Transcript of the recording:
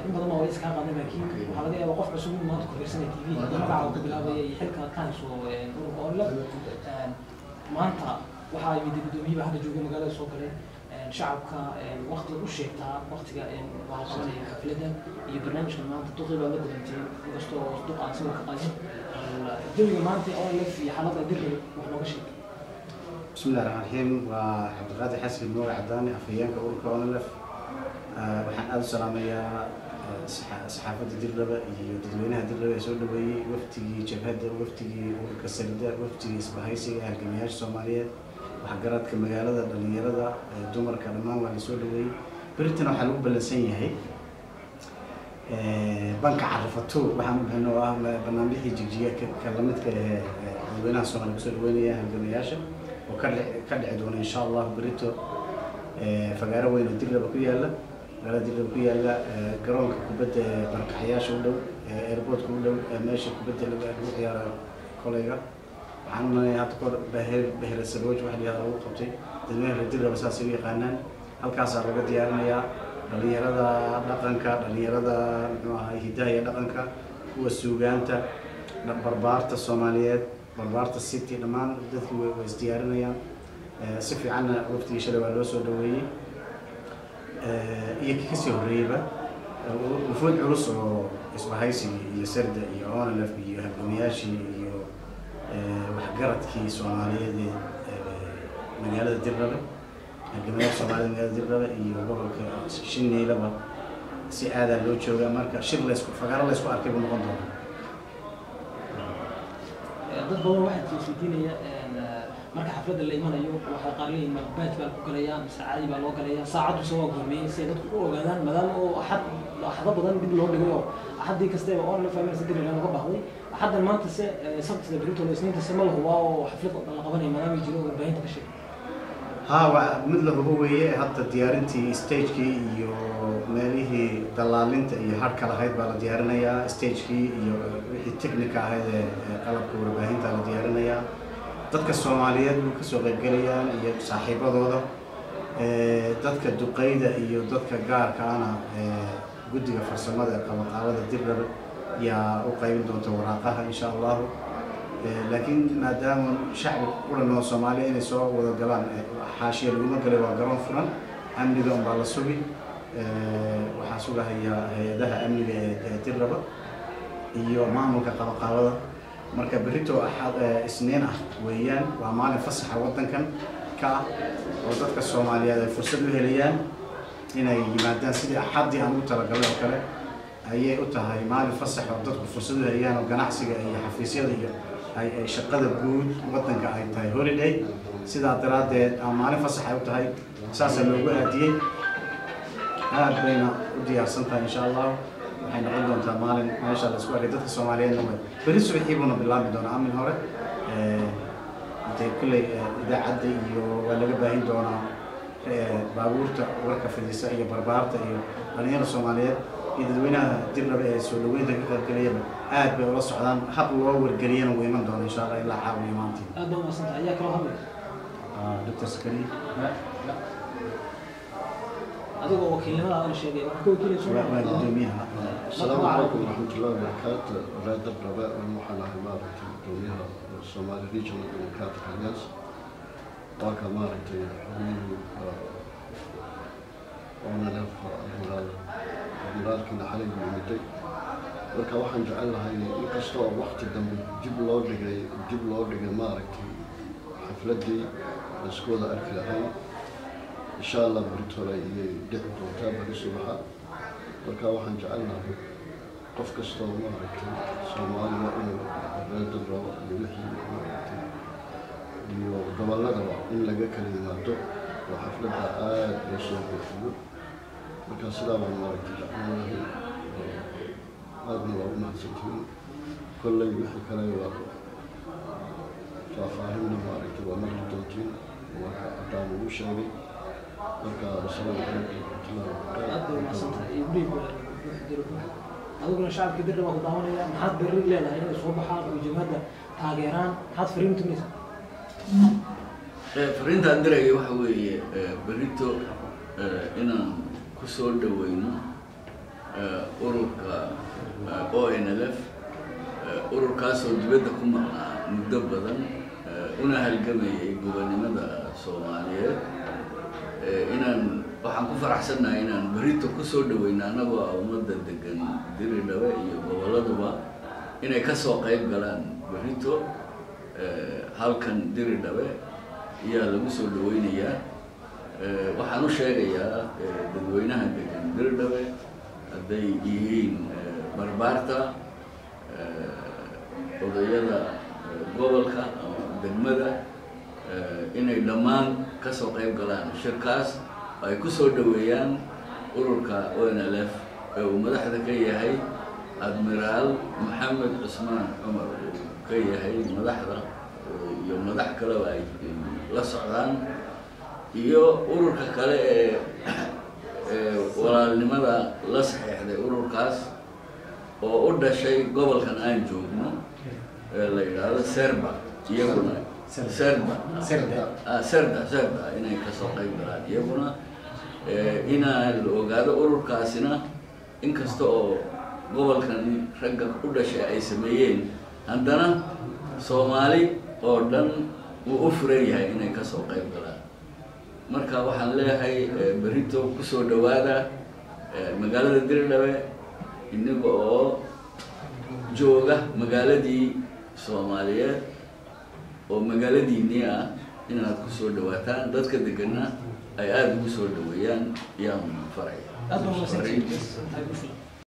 in badan oo iska qaadan laakiin waxa laga yaabaa qof cusub inuu maanta ku fiirsanay TV magaca uu bilaabay xilka kan soo urur la maanta waxa ay gudoomiyaha hadda jooga magaalada soo galay shacabka waqti u sheegtaa waqtiga waa qabanaya xafladda iyo barnaamijka maanta duqeyba la gudantay kastoo duqaan soo ka qaadin jawiga maanta oo la fi xaaladda dirri wax looga sheegay بسم الله الرحمن الرحيم وعبد القادر حسن النور عداني أفيانك أقول كونلف وحن أدو سلامية صحافة الدربة يدوينها الدربة يسول بي وفتي جبهة وفتي كسردة وفتي إسبهايسي هالجميع الصومالية وحجرات كمجالة دنيرة دمر كلمان واليسول بي بريتنا وحلو بلسية هي بنك عرفتو وحمد إنه برنامج جيجية كلمت كدوينها الصومالية يسول بي هالجميع وكل عدونا إن شاء الله بريتو فقارة وين الدربة كويلا قال الدربة كويلا قرونك كبد بركحياش ولو إيربورت كولو ماشي كبد الوحيار كوليجا وعنا يعتقد بهر السلوج واحد يهرب قبتي تنويه الدربة أساسية قانون هالكاس على قد يارنا يا اللي هذا دقنكا اللي هذا هداية دقنكا هو السوقانتا بربارة الصوماليات بربارة السيتي لمان dadku way isdiyaarinayaan si fiican waqtiga shalay waa loo soo dhaweeyay iyo kasii horeeyba wufuud culus oo isbahaysi iyo sarda iyo onlf iyo halgamiyaashii iyo waxgaradkii Soomaaliyeed magaalada Dirrabe halgamiyaasha Soomaaliyeed magaalada Dirrabe iyo gobolka Shineelaba si aad loo jooga marka shir la isku fagaaro la isku arkay buu noqon doonaa dad badan waxay isweydiinaya marka xafladda la imanayo waxa qaareen magbaad baa ku galaya saacadi baa loo galaya saacadu soo go'may si dadku u ogaadaan maadaama oo axad badan dib loo dhigayo axadii kasta oo la fahmay sidii laga baxday axadan maanta sabtida berito la isniinta sama la hubo oo xafladda la qabanayo maadaama jiro warbaahinta ka sheegay mid la hubo weeye hadda diyaarintii stage-kii iyo meelihii dalaalinta iyo harka lahayd baa la diyaarinayaa stage-kii iyo wixii technical ahayd ee qalabka warbaahinta la diyaarinayaa dadka Soomaaliyeed oo ka soo qaybgalayaan iyo saaxiibadooda dadka duqeyda iyo dadka gaarka ana guddiga farsamada qabanqaabada Dirrabe yaa u qaybin doonta waraaqaha insha Allah laakiin maadaama shacab kulanoo Soomaaliya inay soo wada galaan xaashiya lagu galay waa garoon furan amniga baa la sugi waxa sugahaya hay'adaha amniga ee Dirrabe iyo maamulka qabanqaabada marka berito axad isniin ah weeyaan waa maalin fasaxa wadankan ka oo dadka Soomaaliyeed ay fursad u helayaan inay yimaadaan sidii axadii aan u talagalay oo kale ayay u tahay maalin fasax oo dadku fursad u helayaan oo ganacsiga iyo xafiisyada iyo ay shaqada guud wadanka ay tahay holiday sidaa daraadeed maalin fasax ay u tahay saas loogu aadiyay aad bayna u diyaarsan tahay insha Allah waxay noqon doontaa maalin meesha la isku arkay dadka Soomaaliyeed bari subaxii buu bilaabi doonaa amin hore intay kulay idaacadda iyo waa laga baahin doonaa baabuurta warka fadhiisa iyo barbaarta iyo dhalinyarada Soomaaliyeed iyo dadweynaha Dirrabe ee soo dhaweynta ka qaybgalaya aad bay ula socdaan hab loo wargeliyana way iman doonaa insha Allah ilaa caawiyo maanta aad baa maasanta ayaa kala hadlay Dr. Sakari adiga wakiilnimada aan sheegay wax ku wakiilayso waa gudoomiyaha السلام عليكم ورحمة الله وبركاته راد الرباء والمحنة إمارة الدنيا الصومالي ريجنال ديمقراطيك أليانس واقع إمارة حبيبي وأنا لف المراد كنا حالي بمدي marka waxaan jecelahay in kasta oo waqti dambe dib loo dhigay maaragtay xafladii isku wada arki lahayn insha Allah beritoole iyo dhici doontaa bari subaxa marka waxaan jecelahay qof kasta oo maaragtay Soomaaliya inuu raadin rabo iyo wixii maaragtay iyo gobolladaba in laga kala yimaado oo xafladda aad loo soo qaato marka sidaa waan maaragtay jecelahay هذا هو ما سنتين كل يحكي كلام فاهمنا ما رأيت ومر الدوتين وقدام وشامي مركا السلام عليكم ورحمة الله وبركاته. يبريد أقول الشعب كدر ما قدامنا يا محد بريد لا هنا صوب حار وجمادة تاجران حد فريم تميز. fariinta aan diraya waxa weeye berrito inaan ku soo dhaweyno ururka ONLF ururkaasoo dibadda ku maqnaa muddo badan una halgamayay gobonimada Soomaaliyeed waxaan ku faraxsanahay inaan berrito ku soo dhaweyno anagoo ummadda degan Diridhabe iyo goboladuba inay ka soo qayb galaan berrito halkan Diridhabe ayaa lagu soo dhaweynayaa waxaan u sheegayaa dadweynaha degan Diridhabe hadday yihiin barbaarta odayada gobolka degmada inay dhammaan ka soo qayb galaan shirkaas ay ku soo dhaweeyaan ururka ONLF ee uu madaxda ka yahay Admiral Maxamed Cusmaan Cumar ka yahay madaxda iyo madax kale ay la socdaan iyo ururka kale ee walaalnimada la saxeexday ururkaas oo u dhashay gobolkan aan joogno la yiraahdo Serba iyaguna Serda inay ka soo qayb galaan iyaguna inaan la ogaado ururkaasina inkasta oo gobolkan ragga u dhashay ay sameeyeen haddana Soomaali oo dhan uu u furan yahay inay ka soo qayb galaan marka waxaan leeyahay berrito ku soo dhawaada magaalada Diridhabe inaga oo jooga magaaladii Soomaaliyeed oo magaaladiinii ah inaad ku soo dhawaataan dadka deganna ay aad ugu soo dhaweeyaan yaan faray